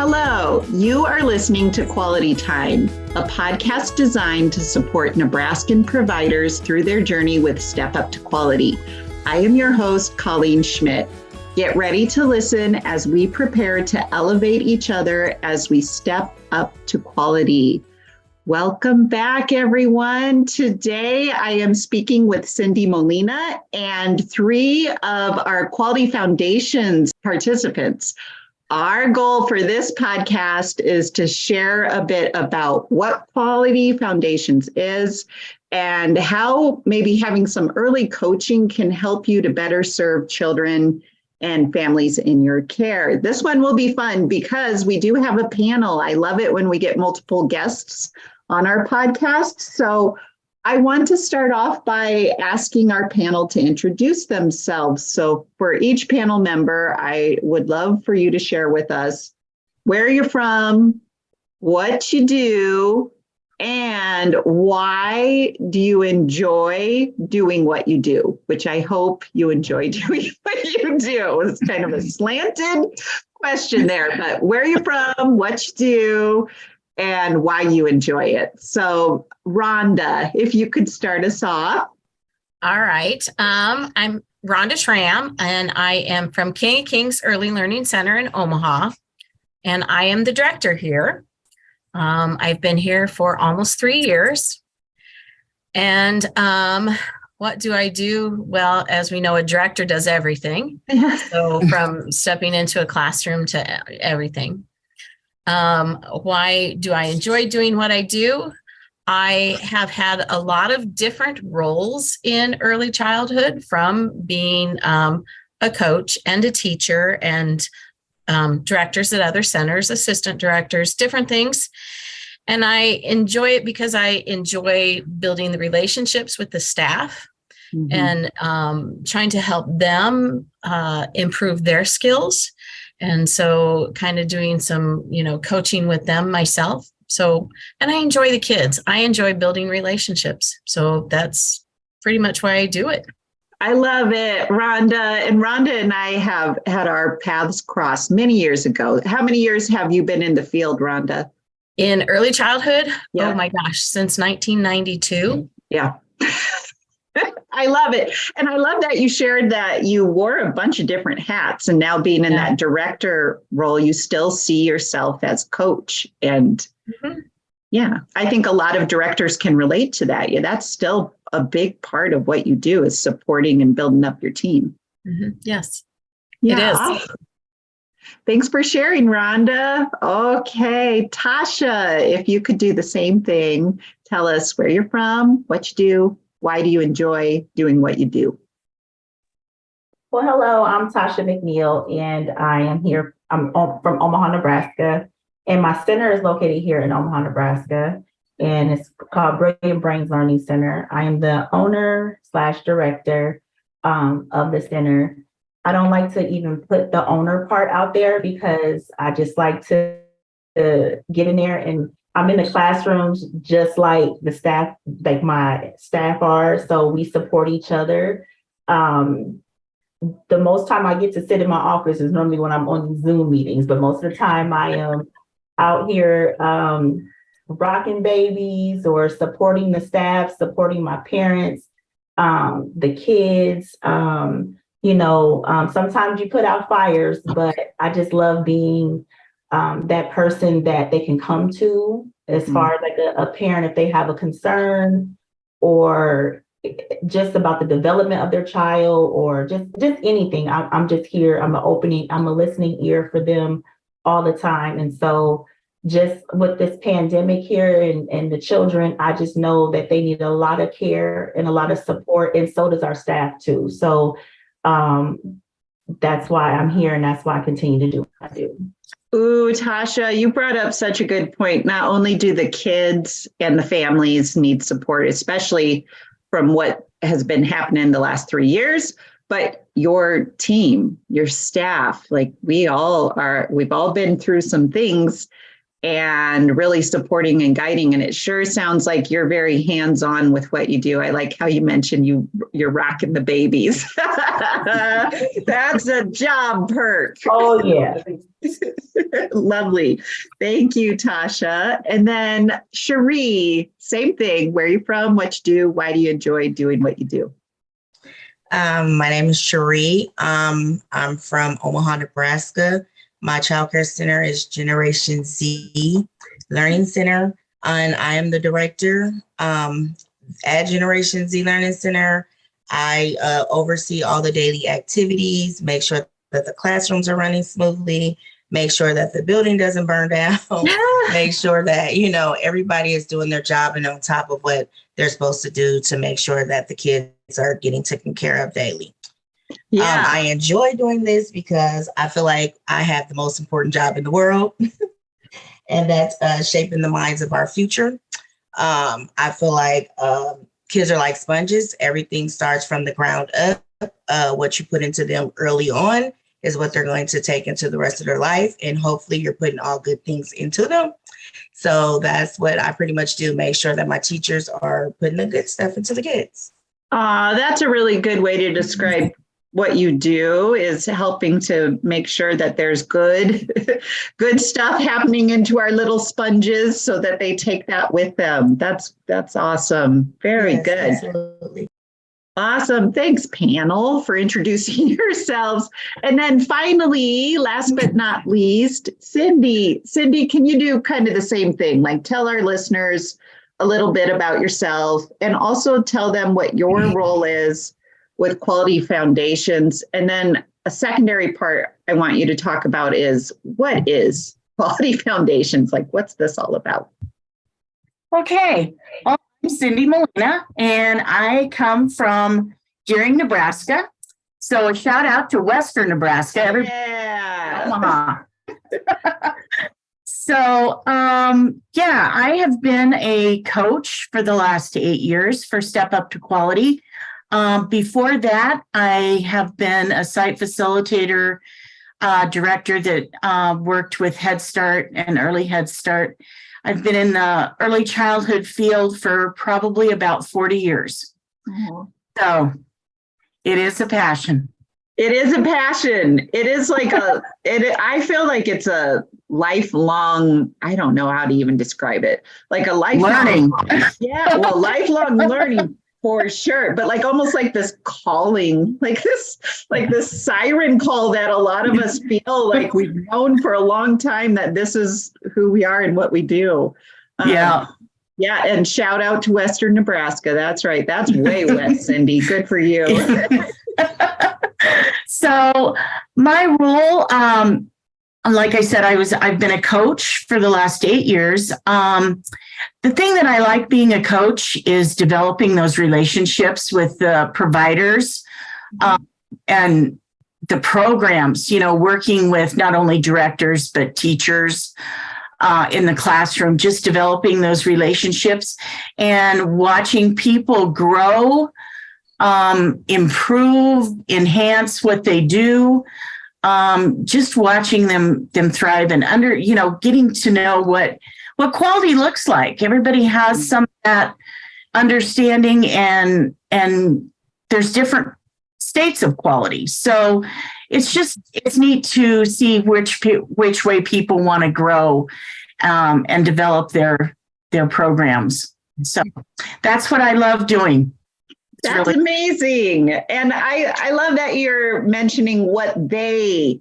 Hello, you are listening to Quality Time, a podcast designed to support Nebraskan providers through their journey with Step Up to Quality. I am your host, Colleen Schmidt. Get ready to listen as we prepare to elevate each other as we step up to quality. Welcome back, everyone. Today, I am speaking with Cindy Molina and three of our Quality Foundations participants. Our goal for this podcast is to share a bit about what Quality Foundations is and how maybe having some early coaching can help you to better serve children and families in your care. This one will be fun because we do have a panel. I love it when we get multiple guests on our podcast. So I want to start off by asking our panel to introduce themselves. So for each panel member, I would love for you to share with us where you're from, what you do, and why do you enjoy doing what you do, which I hope you enjoy doing what you do. It's kind of a slanted question there, but where you're from, what you do, and why you enjoy it. So Rhonda, if you could start us off. All right. I'm Rhonda Schramm, and I am from King of Kings Early Learning Center in Omaha, and I am the director here. I've been here for almost 3 years. And what do I do? Well, as we know, a director does everything. So from stepping into a classroom to everything. Why do I enjoy doing what I do? I have had a lot of different roles in early childhood, from being a coach and a teacher and directors at other centers, assistant directors, different things. And I enjoy it because I enjoy building the relationships with the staff and trying to help them improve their skills. And so kind of doing some, coaching with them myself. So, and I enjoy the kids. I enjoy building relationships. So that's pretty much why I do it. I love it, Rhonda. And Rhonda and I have had our paths cross many years ago. How many years have you been in the field, Rhonda? In early childhood? Yeah. Oh my gosh, since 1992. Yeah. I love it. And I love that you shared that you wore a bunch of different hats, and now being in that director role, you still see yourself as coach. And yeah, I think a lot of directors can relate to that. Yeah, that's still a big part of what you do, is supporting and building up your team. Yes, yeah. It is. Thanks for sharing, Rhonda. Okay, Tasha, if you could do the same thing, tell us where you're from, what you do. Why do you enjoy doing what you do? Well, hello, I'm Tasha McNeil, and I am here. I'm from Omaha, Nebraska, and my center is located here in Omaha, Nebraska, and it's called Brilliant Brains Learning Center. I am the owner/director of the center. I don't like to even put the owner part out there because I just like to get in there, and I'm in the classrooms just like the staff, like my staff are. So we support each other. The most time I get to sit in my office is normally when I'm on Zoom meetings, but most of the time I am out here rocking babies or supporting the staff, supporting my parents, the kids. Sometimes you put out fires, but I just love being that person that they can come to as far as like a parent, if they have a concern or just about the development of their child or just anything. I'm just here. I'm a listening ear for them all the time. And so just with this pandemic here and the children, I just know that they need a lot of care and a lot of support. And so does our staff too. So that's why I'm here, and that's why I continue to do what I do. Ooh, Tasha, you brought up such a good point. Not only do the kids and the families need support, especially from what has been happening the last 3 years, but your team, your staff, like we've all been through some things. and really supporting and guiding. And it sure sounds like you're very hands-on with what you do. I like how you mentioned you're rocking the babies. That's a job perk. Oh, yeah. Lovely. Thank you, Tasha. And then Cherie, same thing. Where are you from? What you do? Why do you enjoy doing what you do? My name is Cherie. I'm from Omaha, Nebraska. My childcare center is Generation Z Learning Center, and I am the director at Generation Z Learning Center. I oversee all the daily activities, make sure that the classrooms are running smoothly, make sure that the building doesn't burn down, make sure that, everybody is doing their job and on top of what they're supposed to do to make sure that the kids are getting taken care of daily. Yeah. I enjoy doing this because I feel like I have the most important job in the world, and that's shaping the minds of our future. I feel like kids are like sponges. Everything starts from the ground up. What you put into them early on is what they're going to take into the rest of their life. And hopefully you're putting all good things into them. So that's what I pretty much do. Make sure that my teachers are putting the good stuff into the kids. That's a really good way to describe what you do, is helping to make sure that there's good stuff happening into our little sponges so that they take that with them. That's awesome. Very good. Absolutely. Awesome. Thanks, panel, for introducing yourselves. And then finally, last but not least, Cindy. Cindy, can you do kind of the same thing? Like, tell our listeners a little bit about yourself and also tell them what your role is with Quality Foundations. And then a secondary part I want you to talk about is, what is Quality Foundations? Like, what's this all about? Okay. I'm Cindy Molina, and I come from Gearing, Nebraska. So a shout out to Western Nebraska. Yeah. Omaha. So, I have been a coach for the last 8 years for Step Up to Quality. Before that, I have been a site facilitator, director that worked with Head Start and Early Head Start. I've been in the early childhood field for probably about 40 years. Mm-hmm. So it is a passion. It is a passion. It is like I feel like it's a lifelong, I don't know how to even describe it. Like a lifelong Learning. Yeah, well, lifelong learning for sure. But like almost like this calling, like this siren call that a lot of us feel like we've known for a long time that this is who we are and what we do. Yeah. Yeah. And shout out to Western Nebraska. That's right. That's way west, Cindy. Good for you. So my role, like I said, I've been a coach for the last 8 years. The thing that I like being a coach is developing those relationships with the providers and the programs, working with not only directors, but teachers in the classroom, just developing those relationships and watching people grow, improve, enhance what they do. Just watching them thrive and getting to know what quality looks like. Everybody has some of that understanding, and there's different states of quality. So it's neat to see which way people want to grow and develop their programs. So that's what I love doing. That's really amazing. And I love that you're mentioning what they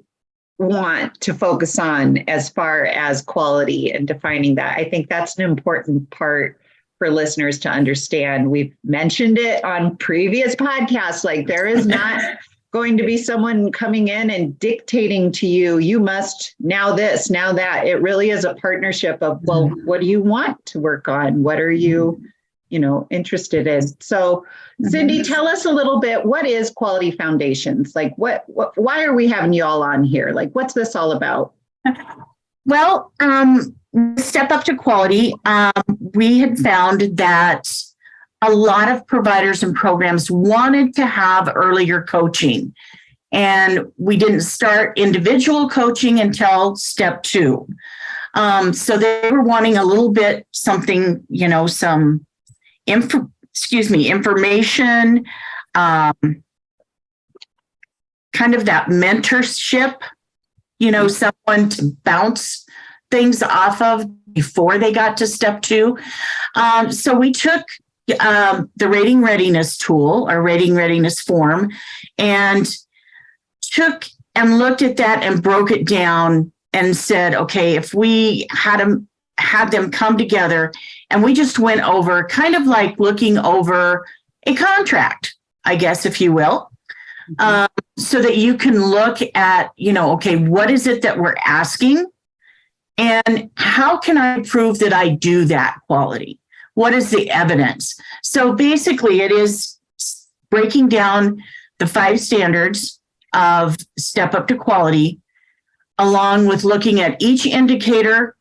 want to focus on as far as quality and defining that. I think that's an important part for listeners to understand. We've mentioned it on previous podcasts. Like, there is not going to be someone coming in and dictating to you, you must now this, now that. It really is a partnership of, well, what do you want to work on? What are you interested in? So Cindy, tell us a little bit, what is Quality Foundations? Like why are we having you all on here? Like, what's this all about? Well, Step Up to Quality, we had found that a lot of providers and programs wanted to have earlier coaching, and we didn't start individual coaching until step 2. So they were wanting a little bit something, some information, kind of that mentorship, someone to bounce things off of before they got to step 2. So we took the rating readiness tool or rating readiness form and took and looked at that and broke it down and said, okay, if we had them come together and we just went over kind of like looking over a contract, I guess, if you will, so that you can look at, okay, what is it that we're asking and how can I prove that I do that quality? What is the evidence? So basically it is breaking down the 5 standards of step up to quality, along with looking at each indicator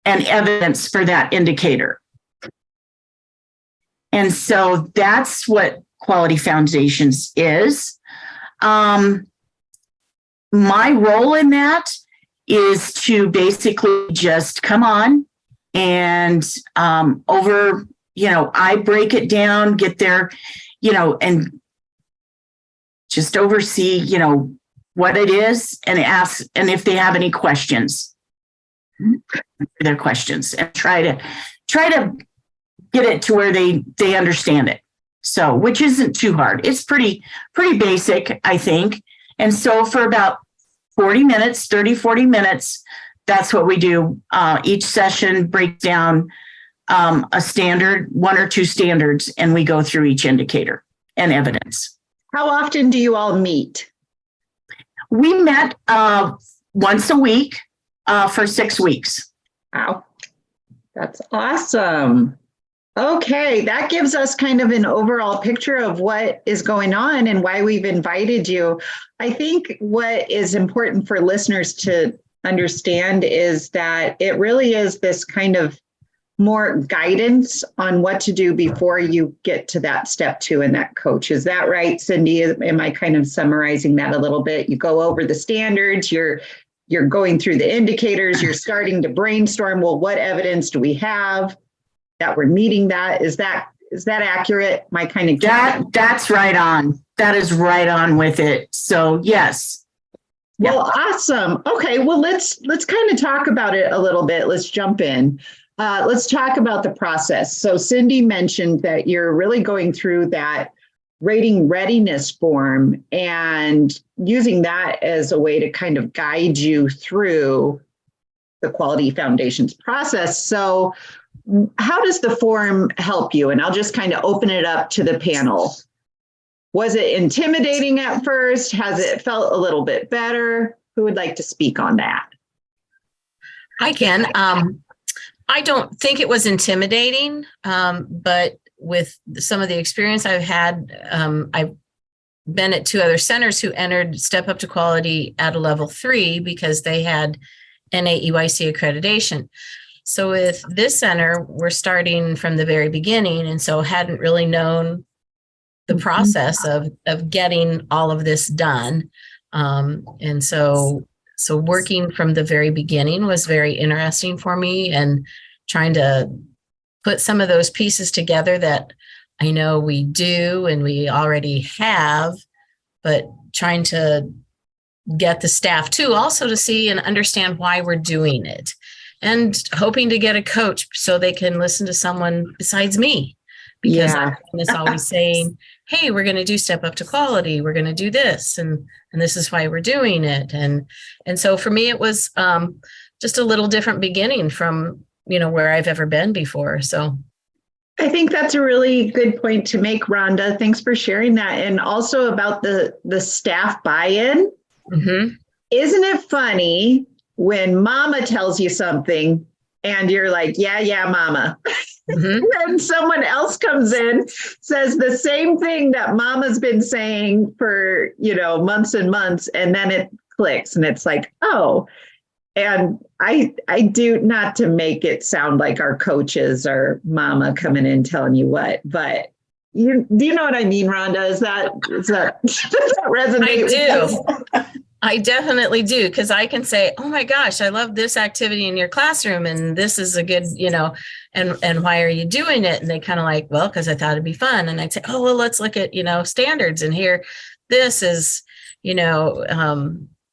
and evidence for that indicator. And so that's what Quality Foundations is. My role in that is to basically just come on and I break it down, get there, and just oversee, what it is and ask, and if they have any questions, their questions, and try to get it to where they understand it. So, which isn't too hard. It's pretty basic, I think. And so for about 40 minutes, that's what we do. Each session breaks down a standard, 1 or 2 standards, and we go through each indicator and evidence. How often do you all meet? We met once a week for 6 weeks. Wow, that's awesome. Okay, that gives us kind of an overall picture of what is going on and why we've invited you. I think what is important for listeners to understand is that it really is this kind of more guidance on what to do before you get to that step 2 and that coach. Is that right, Cindy? Am I kind of summarizing that a little bit? You go over the standards, you're going through the indicators, you're starting to brainstorm, well, what evidence do we have that we're meeting that? Is that accurate? My kind of that's right on. That is right on with it. So yes. Well, awesome. Okay, well, let's kind of talk about it a little bit. Let's jump in. Let's talk about the process. So Cindy mentioned that you're really going through that rating readiness form and using that as a way to kind of guide you through the Quality Foundations process. So how does the form help you? And I'll just kind of open it up to the panel. Was it intimidating at first? Has it felt a little bit better? Who would like to speak on that? I can. I don't think it was intimidating, but with some of the experience I've had, I've been at 2 other centers who entered Step Up to Quality at a level 3 because they had NAEYC accreditation. So with this center, we're starting from the very beginning, and so hadn't really known the process of getting all of this done. And so working from the very beginning was very interesting for me, and trying to put some of those pieces together that I know we do and we already have, but trying to get the staff too also to see and understand why we're doing it, and hoping to get a coach so they can listen to someone besides me, because I'm always saying, hey, we're going to do Step Up to Quality. We're going to do this. And this is why we're doing it. And so for me, it was just a little different beginning from, where I've ever been before. So I think that's a really good point to make, Rhonda. Thanks for sharing that. And also about the staff buy-in. Mm-hmm. Isn't it funny when mama tells you something and you're like, yeah, mama. Mm-hmm. And someone else comes in, says the same thing that mama's been saying for, months and months, and then it clicks and it's like, oh. And I do, not to make it sound like our coaches are mama coming in telling you what, but do you know what I mean, Rhonda? Does that resonate? I do. I definitely do, because I can say, oh my gosh, I love this activity in your classroom, and this is a good, and why are you doing it? And they kind of like, well, because I thought it'd be fun. And I'd say, oh, well, let's look at, standards, and here, this is,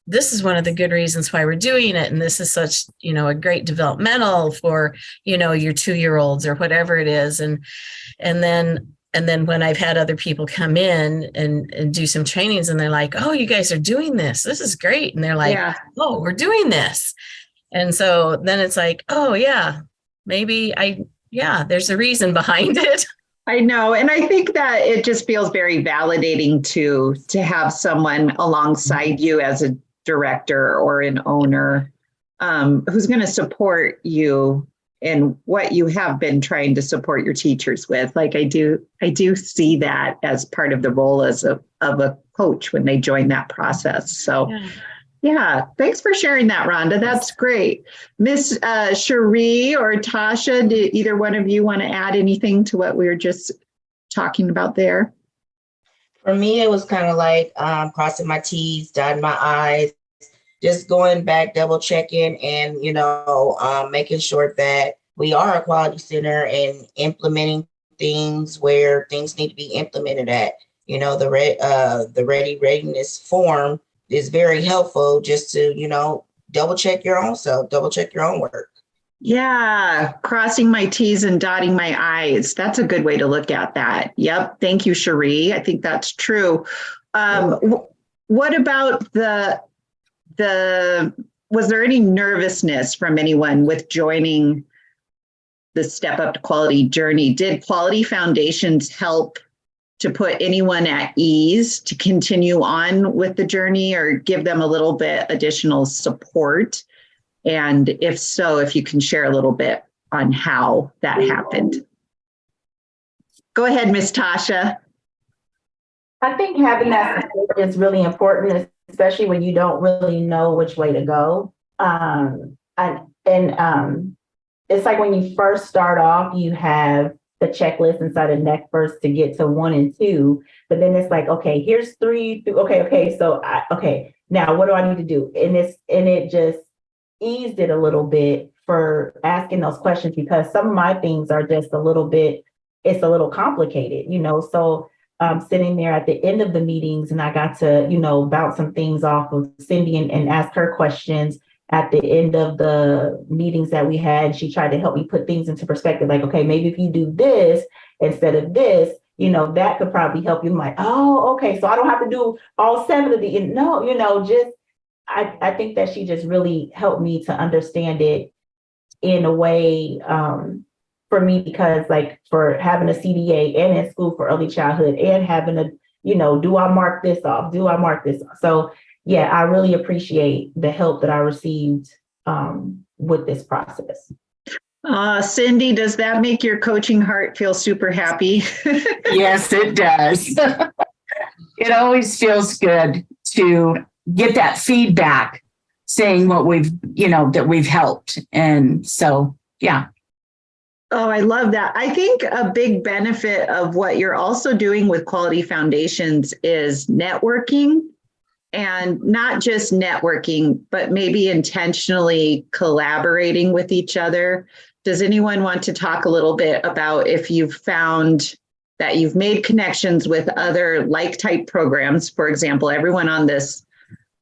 this is one of the good reasons why we're doing it. And this is such, a great developmental for, your 2-year-olds or whatever it is. And then when I've had other people come in and do some trainings, and they're like, oh, you guys are doing this. This is great. And they're like, Yeah. oh, we're doing this. And so then it's like, oh yeah, maybe there's a reason behind it. I know. And I think that it just feels very validating to have someone alongside you as a director or an owner who's going to support you in what you have been trying to support your teachers with. Like I do see that as part of the role of a coach when they join that process. So yeah, thanks for sharing that, Rhonda. That's great. Miss Cherie or Tasha, do either one of you want to add anything to what we were just talking about there? For me, it was kind of like crossing my T's, dotting my I's, just going back, double checking, and making sure that we are a quality center and implementing things where things need to be implemented at. The readiness form is very helpful just to double check your own self, double check your own work. Yeah, crossing my T's and dotting my I's. That's a good way to look at that. Yep. Thank you, Cherie. I think that's true. What about was there any nervousness from anyone with joining the Step Up to Quality journey? Did Quality Foundations help to put anyone at ease to continue on with the journey or give them a little bit additional support? And if so, if you can share a little bit on how that happened. Go ahead, Miss Tasha. I think having that support is really important, especially when you don't really know which way to go. It's like when you first start off, you have the checklist inside of neck first to get to 1 and 2, but then it's like, okay, here's 3. Okay. So now what do I need to do? And it just eased it a little bit for asking those questions, because some of my things are just it's a little complicated, so sitting there at the end of the meetings, and I got to, bounce some things off of Cindy and ask her questions at the end of the meetings that we had. She tried to help me put things into perspective, like, okay, maybe if you do this instead of this, that could probably help you. I'm like, oh, okay, so I don't have to do all 7 of the, I think that she just really helped me to understand it in a way for me, because like for having a CDA and in school for early childhood and having a, do I mark this off? Do I mark this off? So yeah, I really appreciate the help that I received with this process. Cindy, does that make your coaching heart feel super happy? Yes, it does. It always feels good to get that feedback saying what that we've helped. And so, yeah. Oh, I love that. I think a big benefit of what you're also doing with Quality Foundations is networking, and not just networking, but maybe intentionally collaborating with each other. Does anyone want to talk a little bit about if you've found that you've made connections with other like type programs? For example, everyone on this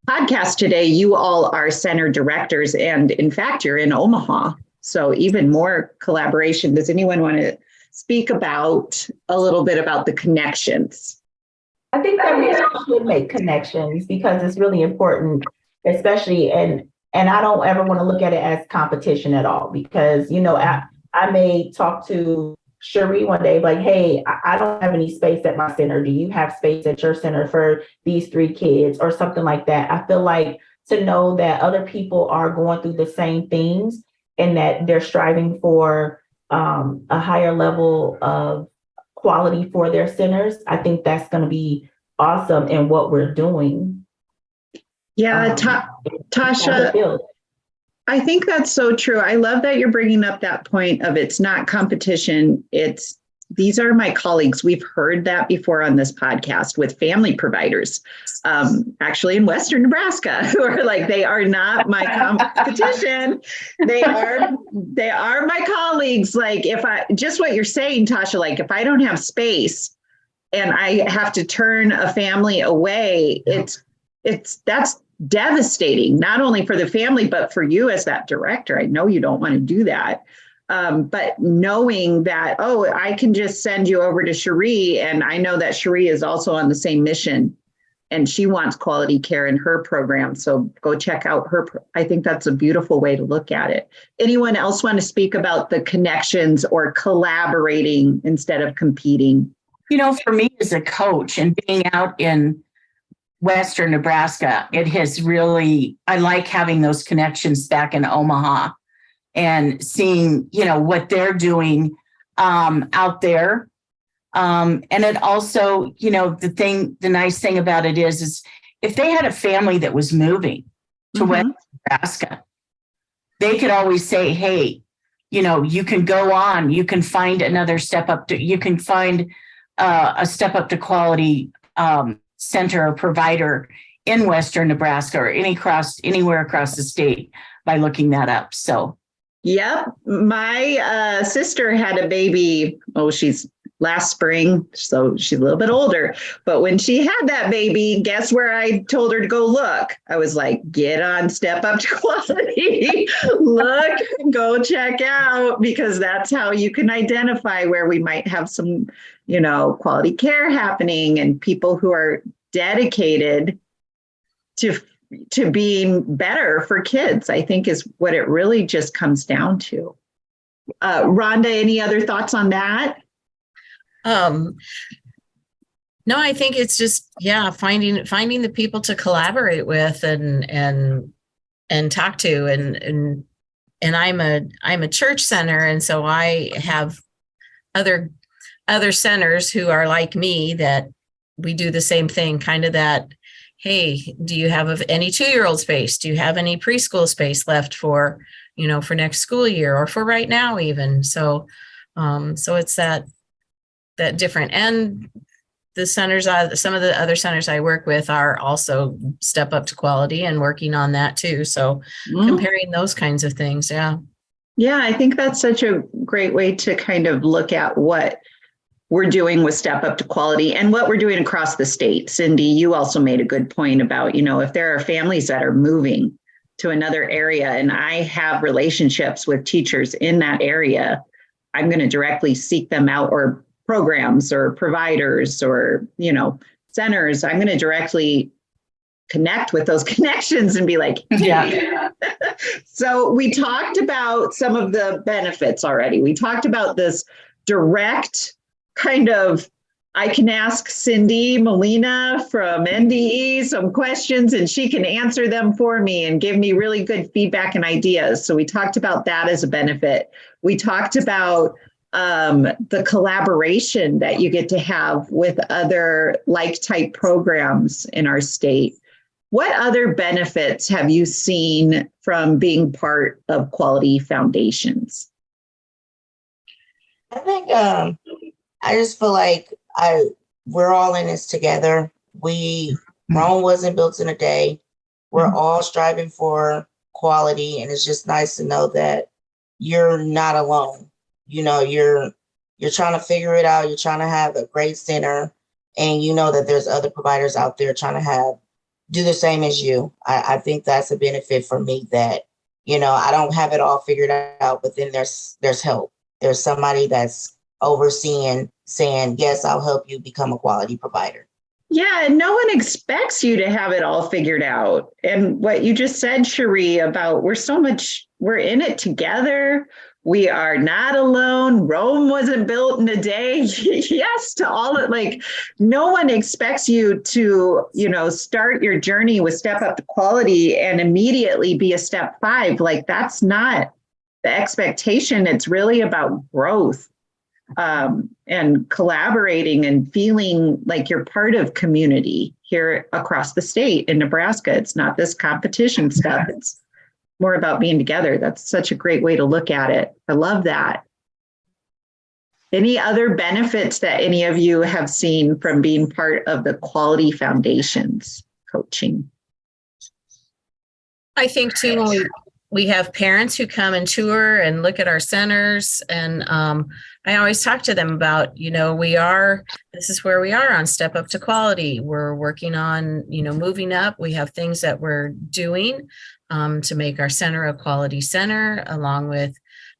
podcast today, you all are center directors, and in fact, you're in Omaha. So even more collaboration. Does anyone want to speak about a little bit about the connections? I think that we should make connections, because it's really important, especially, and I don't ever want to look at it as competition at all, because, I may talk to Cherie one day, like, hey, I don't have any space at my center. Do you have space at your center for these 3 kids or something like that? I feel like to know that other people are going through the same things and that they're striving for a higher level of quality for their centers, I think that's going to be awesome in what we're doing. Yeah, Tasha, I think that's so true. I love that you're bringing up that point of it's not competition, it's these are my colleagues. We've heard that before on this podcast with family providers, actually in Western Nebraska, who are like, they are not my competition. They are my colleagues. Like if I, just what you're saying, Tasha, like if I don't have space and I have to turn a family away, that's devastating, not only for the family, but for you as that director. I know you don't want to do that. But knowing that, oh, I can just send you over to Cherie, and I know that Cherie is also on the same mission and she wants quality care in her program. So go check out her. I think that's a beautiful way to look at it. Anyone else want to speak about the connections or collaborating instead of competing? You know, for me as a coach and being out in Western Nebraska, it has really, I like having those connections back in Omaha and seeing, you know, what they're doing out there. And it also, you know, the nice thing about it is if they had a family that was moving to West Nebraska, they could always say, hey, you know, you can go on, you can find another step up to, you can find a step up to quality center or provider in Western Nebraska or anywhere across the state by looking that up. So. Yep. My sister had a baby. Oh, she's last spring. So she's a little bit older. But when she had that baby, guess where I told her to go look? I was like, get on Step Up to Quality. Look, go check out, because that's how you can identify where we might have some, you know, quality care happening and people who are dedicated to being better for kids, I think is what it really just comes down to. Rhonda, any other thoughts on that? No, I think it's just, finding the people to collaborate with and talk to, and I'm a church center. And so I have other centers who are like me, that we do the same thing, kind of that, hey, do you have any 2-year-old space? Do you have any preschool space left for, you know, for next school year or for right now even? So it's that different. And the centers, some of the other centers I work with are also Step Up to Quality and working on that too. So comparing those kinds of things. Yeah. Yeah, I think that's such a great way to kind of look at what we're doing with Step Up to Quality and what we're doing across the state. Cindy, you also made a good point about, you know, if there are families that are moving to another area and I have relationships with teachers in that area, I'm going to directly seek them out, or programs or providers or, you know, centers. I'm going to directly connect with those connections and be like, hey. Yeah. So we talked about some of the benefits already. We talked about this direct kind of, I can ask Cindy Molina from NDE some questions and she can answer them for me and give me really good feedback and ideas. So we talked about that as a benefit. We talked about the collaboration that you get to have with other like type programs in our state. What other benefits have you seen from being part of Quality Foundations? I think I just feel like we're all in this together. Rome wasn't built in a day. We're all striving for quality, and it's just nice to know that you're not alone. You know, you're trying to figure it out. You're trying to have a great center, and you know that there's other providers out there trying to do the same as you. I think that's a benefit for me, that, you know, I don't have it all figured out, but then there's help. There's somebody that's overseeing, saying, yes, I'll help you become a quality provider. Yeah, and no one expects you to have it all figured out. And what you just said, Cherie, about we're in it together. We are not alone. Rome wasn't built in a day. Yes, to all it, like, no one expects you to, you know, start your journey with Step Up to Quality and immediately be a step 5. Like, that's not the expectation. It's really about growth. And collaborating and feeling like you're part of community here across the state in Nebraska. It's not this competition stuff. It's more about being together. That's such a great way to look at it. I love that. Any other benefits that any of you have seen from being part of the Quality Foundations coaching? I think too, when we have parents who come and tour and look at our centers, and I always talk to them about, this is where we are on Step Up to Quality. We're working on, moving up. We have things that we're doing to make our center a quality center, along with,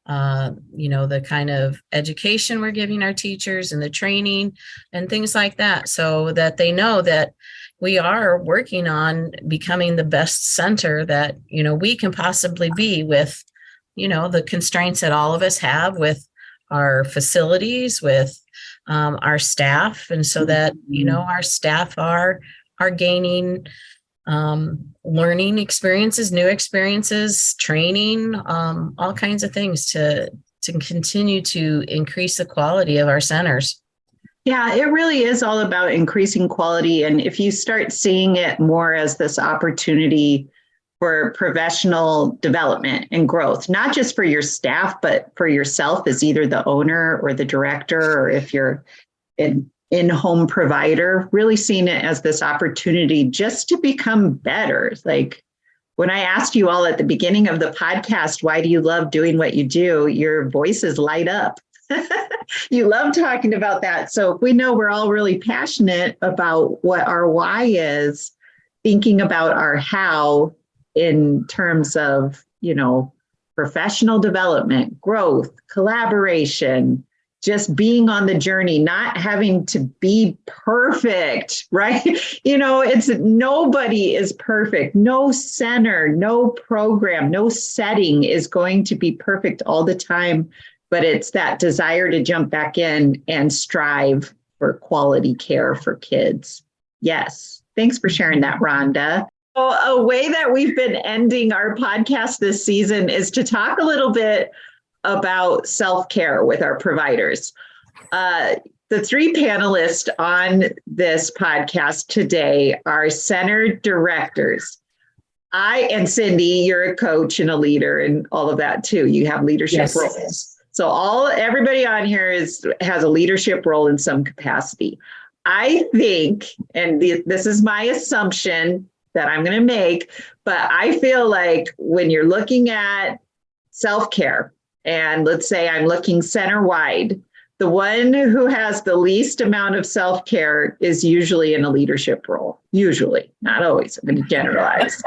the kind of education we're giving our teachers and the training and things like that, so that they know that we are working on becoming the best center that, we can possibly be, with, the constraints that all of us have with our facilities, with our staff. And so that, our staff are gaining learning experiences, new experiences, training, all kinds of things to continue to increase the quality of our centers. Yeah, it really is all about increasing quality. And if you start seeing it more as this opportunity for professional development and growth, not just for your staff, but for yourself as either the owner or the director, or if you're an in-home provider, really seeing it as this opportunity just to become better. Like when I asked you all at the beginning of the podcast, why do you love doing what you do? Your voices light up. You love talking about that. So we know we're all really passionate about what our why is, thinking about our how in terms of, professional development, growth, collaboration, just being on the journey, not having to be perfect, right? It's nobody is perfect. No center, no program, no setting is going to be perfect all the time. But it's that desire to jump back in and strive for quality care for kids. Yes. Thanks for sharing that, Rhonda. A way that we've been ending our podcast this season is to talk a little bit about self-care with our providers. The three panelists on this podcast today are center directors. And Cindy, you're a coach and a leader and all of that too. You have leadership roles. So everybody on here has a leadership role in some capacity. I think, and this is my assumption that I'm going to make, but I feel like when you're looking at self-care, and let's say I'm looking center-wide, the one who has the least amount of self-care is usually in a leadership role. Usually, not always. I'm going to generalize.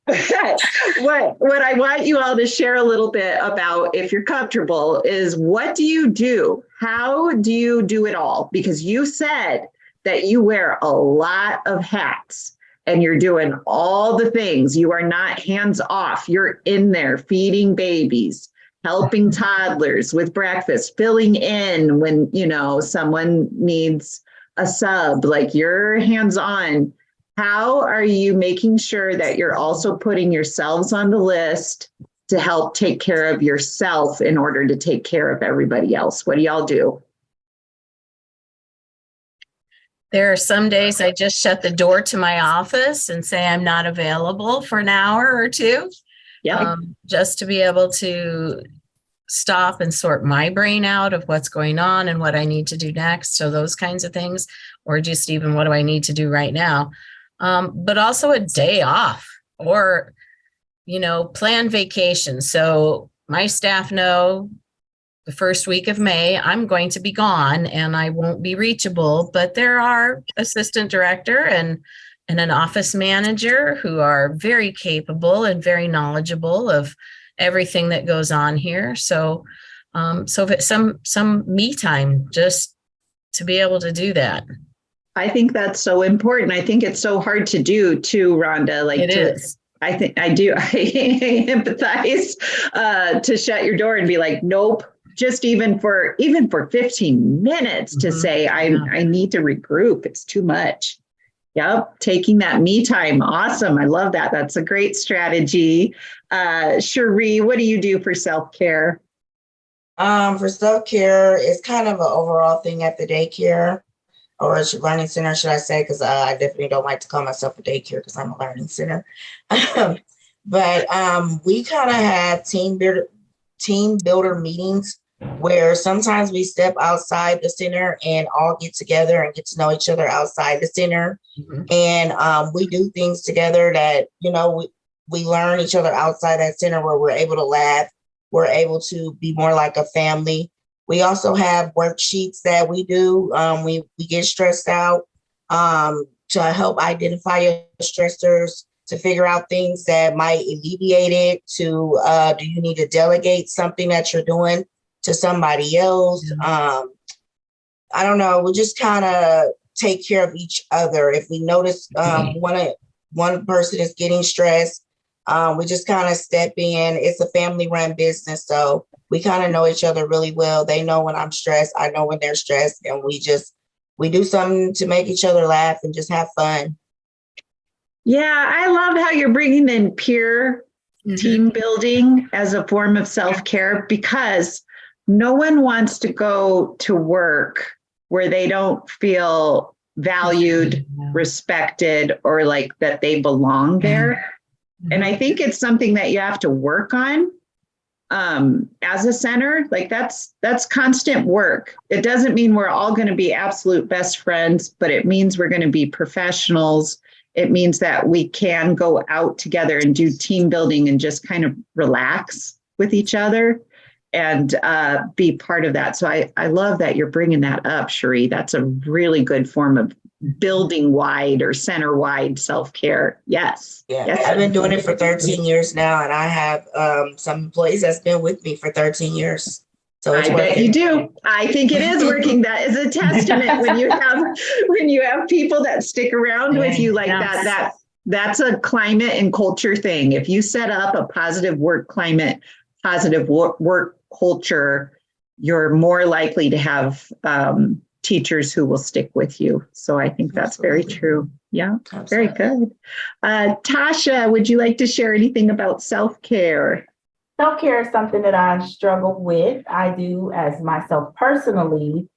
What I want you all to share a little bit about, if you're comfortable, is what do you do? How do you do it all? Because you said that you wear a lot of hats and you're doing all the things. You are not hands off. You're in there feeding babies, helping toddlers with breakfast, filling in when, someone needs a sub, like you're hands on. How are you making sure that you're also putting yourselves on the list to help take care of yourself in order to take care of everybody else? What do y'all do? There are some days I just shut the door to my office and say I'm not available for an hour or two. Yeah. Just to be able to stop and sort my brain out of what's going on and what I need to do next. So those kinds of things, or just even what do I need to do right now? But also a day off, or, plan vacation. So my staff know the first week of May, I'm going to be gone and I won't be reachable, but there are assistant director and an office manager who are very capable and very knowledgeable of everything that goes on here. So if it's some me time, just to be able to do that. I think that's so important. I think it's so hard to do too, Rhonda. Like it is. I think I do. I empathize to shut your door and be like, nope. Just even for 15 minutes to say, I need to regroup. It's too much. Yep. Taking that me time. Awesome. I love that. That's a great strategy. Cherie, what do you do for self-care? For self-care, it's kind of an overall thing at the daycare or learning center, should I say, because I definitely don't like to call myself a daycare because I'm a learning center. But we kind of have team builder meetings where sometimes we step outside the center and all get together and get to know each other outside the center. And we do things together that, we learn each other outside that center where we're able to laugh. We're able to be more like a family. We also have worksheets that we do. We get stressed out to help identify your stressors, to figure out things that might alleviate it, to do you need to delegate something that you're doing to somebody else? I don't know. We just kind of take care of each other. If we notice one person is getting stressed, we just kind of step in. It's a family run business, so we kind of know each other really well. They know when I'm stressed, I know when they're stressed, and we do something to make each other laugh and just have fun. Yeah, I love how you're bringing in peer team building as a form of self-care, because no one wants to go to work where they don't feel valued, respected, or like that they belong there. And I think it's something that you have to work on as a center. Like that's constant work. It doesn't mean we're all going to be absolute best friends, but it means we're going to be professionals. It means that we can go out together and do team building and just kind of relax with each other and be part of that. So I love that you're bringing that up, Cherie. That's a really good form of building wide or center wide self-care. Yes. Yeah, yes. I've been doing it for 13 years now, and I have some employees that's been with me for 13 years. So it's I bet you do. I think it is working. That is a testament when you have people that stick around with you like that. That's a climate and culture thing. If you set up a positive work climate, positive work culture, you're more likely to have teachers who will stick with you. So I think that's very true. Yeah, very good. Tasha, would you like to share anything about self-care? Self-care is something that I struggle with. I do as myself personally.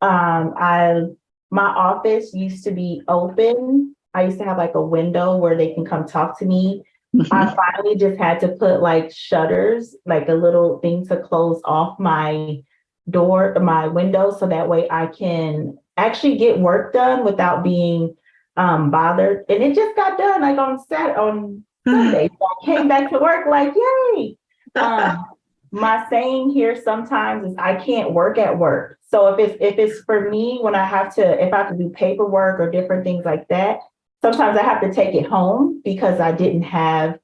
My office used to be open. I used to have like a window where they can come talk to me. I finally just had to put like shutters, like a little thing to close off my door, my window, so that way I can actually get work done without being bothered. And it just got done like on Sunday. So I came back to work like, yay. My saying here sometimes is I can't work at work. So if it's for me, if I have to do paperwork or different things like that, sometimes I have to take it home because I didn't have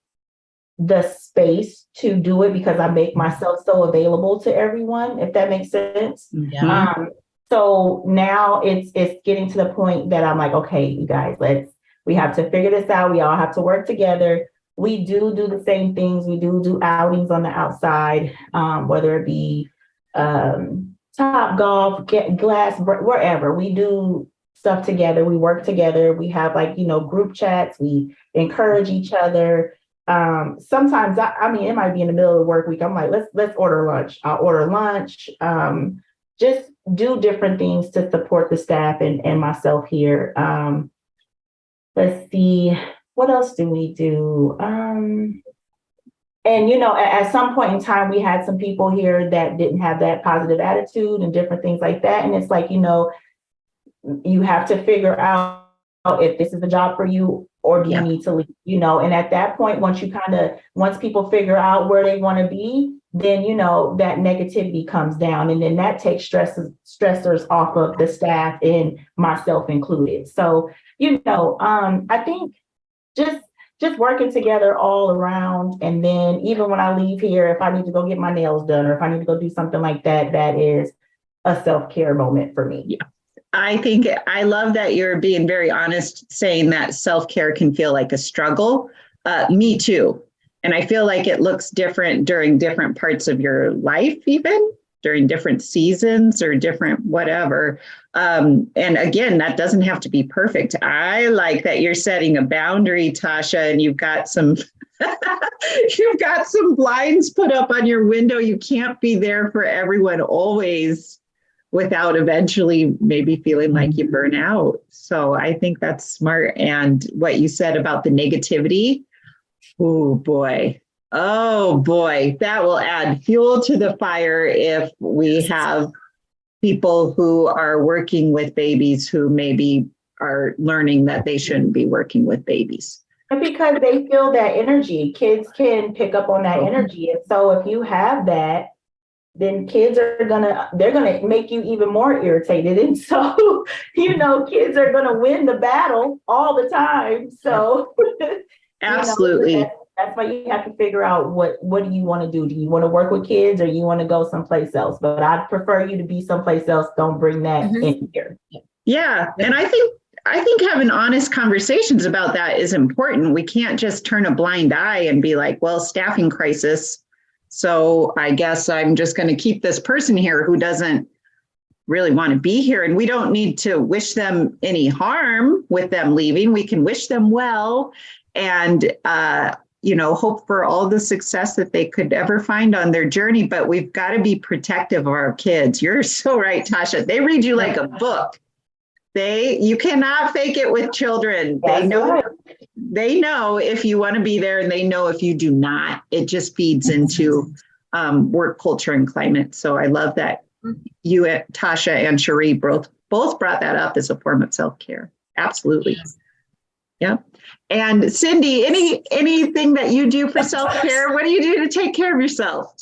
the space to do it because I make myself so available to everyone, if that makes sense. Yeah. So now it's getting to the point that I'm like, okay, you guys, we have to figure this out. We all have to work together. We do the same things. We do outings on the outside, whether it be Top Golf, Glass, wherever. We do stuff together. We work together. We have group chats. We encourage each other. Sometimes it might be in the middle of the work week. I'm like, let's order lunch. I'll order lunch. Just do different things to support the staff and myself here. Let's see, what else do we do? And at some point in time, we had some people here that didn't have that positive attitude and different things like that. And it's like, you have to figure out if this is the job for you or do you need to leave, and at that point, once people figure out where they want to be, then, that negativity comes down and then that takes stressors off of the staff and myself included. So, I think just working together all around. And then even when I leave here, if I need to go get my nails done or if I need to go do something like that, that is a self-care moment for me. Yeah. I love that you're being very honest, saying that self-care can feel like a struggle. Me too. And I feel like it looks different during different parts of your life, even during different seasons or different whatever. And again, that doesn't have to be perfect. I like that you're setting a boundary, Tasha, and you've got some blinds put up on your window. You can't be there for everyone always without eventually maybe feeling like you burn out. So I think that's smart. And what you said about the negativity, oh boy, Oh boy, that will add fuel to the fire if we have people who are working with babies who maybe are learning that they shouldn't be working with babies. Because they feel that energy. Kids can pick up on that energy. And so if you have that, then kids they're gonna make you even more irritated. And so, kids are gonna win the battle all the time. So Absolutely. That's why you have to figure out what do you want to do? Do you want to work with kids or you want to go someplace else? But I'd prefer you to be someplace else. Don't bring that in here. Yeah. And I think having honest conversations about that is important. We can't just turn a blind eye and be like, well, staffing crisis. So I guess I'm just going to keep this person here who doesn't really want to be here. And we don't need to wish them any harm with them leaving. We can wish them well and, hope for all the success that they could ever find on their journey. But we've got to be protective of our kids. You're so right, Tasha. They read you like a book. You cannot fake it with children. They know if you want to be there and they know if you do not. It just feeds into work culture and climate. So I love that you, Tasha and Cherie, both brought that up as a form of self-care. Absolutely. Yeah. And Cindy, anything that you do for self-care? What do you do to take care of yourself?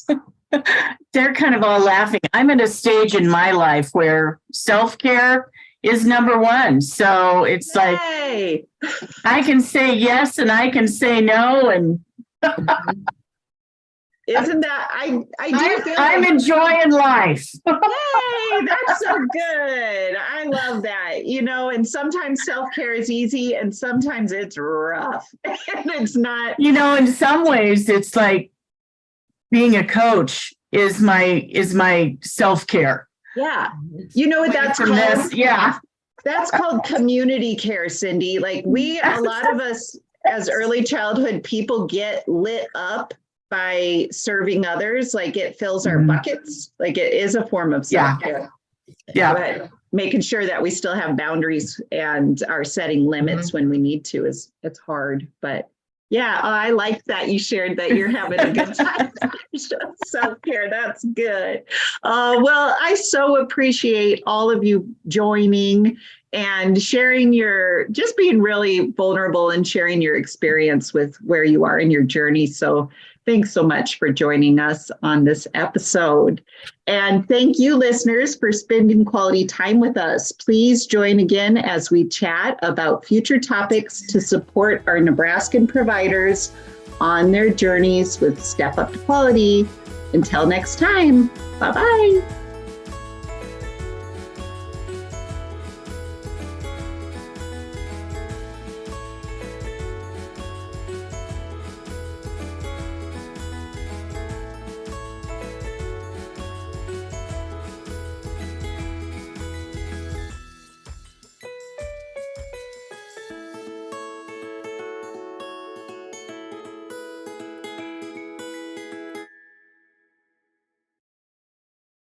They're kind of all laughing. I'm at a stage in my life where self-care is number one. So it's like, I can say yes and I can say no. And isn't that, I do feel I'm enjoying life. Yay, that's so good. I love that. And sometimes self-care is easy and sometimes it's rough. And it's not. In some ways it's like being a coach is my self-care. Yeah. You know what that's called? Yeah. That's called community care, Cindy. Like a lot of us as early childhood people get lit up by serving others. Like it fills our buckets. Like it is a form of self-care. Yeah. But making sure that we still have boundaries and are setting limits when we need to it's hard. But yeah, I like that you shared that you're having a good time. Self-care, that's good. Well, I so appreciate all of you joining and sharing just being really vulnerable and sharing your experience with where you are in your journey. So thanks so much for joining us on this episode. And thank you, listeners, for spending quality time with us. Please join again as we chat about future topics to support our Nebraskan providers on their journeys with Step Up to Quality. Until next time, bye-bye.